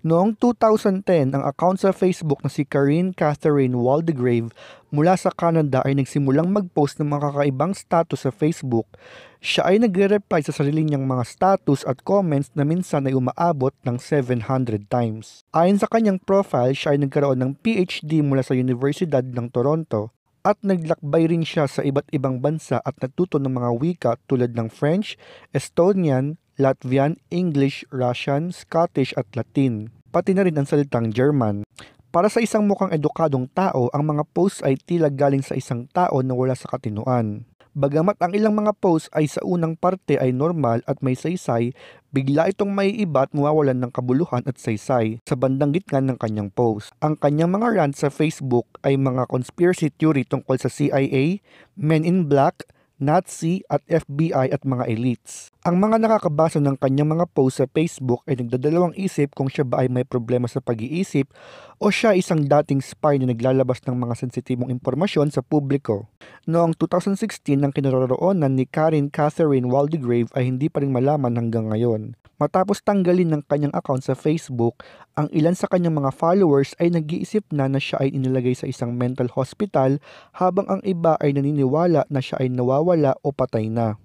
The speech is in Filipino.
Noong 2010, ang account sa Facebook na si Karine Catherine Waldegrave mula sa Canada ay nagsimulang mag-post ng mga kakaibang status sa Facebook. Siya ay nagre-reply sa sarili niyang mga status at comments na minsan ay umaabot ng 700 times. Ayon sa kanyang profile, siya ay nagkaroon ng PhD mula sa Universidad ng Toronto at naglakbay rin siya sa iba't ibang bansa at natuto ng mga wika tulad ng French, Estonian, Latvian, English, Russian, Scottish at Latin, pati na rin ang salitang German. Para sa isang mukhang edukadong tao, ang mga posts ay tila galing sa isang tao na wala sa katinoan. Bagamat ang ilang mga posts ay sa unang parte ay normal at may saysay, bigla itong maiiba at mawawalan ng kabuluhan at saysay sa bandang gitna ng kanyang post. Ang kanyang mga rants sa Facebook ay mga conspiracy theory tungkol sa CIA, Men in Black, Nazi at FBI at mga elites. Ang mga nakakabasa ng kanyang mga post sa Facebook ay nagdadalawang isip kung siya ba ay may problema sa pag-iisip o siya isang dating spy na naglalabas ng mga sensitibong impormasyon sa publiko. Noong 2016, ang kinaroroonan ni Karine Catherine Waldegrave ay hindi pa rin malaman hanggang ngayon. Matapos tanggalin ng kanyang account sa Facebook, ang ilan sa kanyang mga followers ay nag-iisip na siya ay inilagay sa isang mental hospital habang ang iba ay naniniwala na siya ay nawawala o patay na.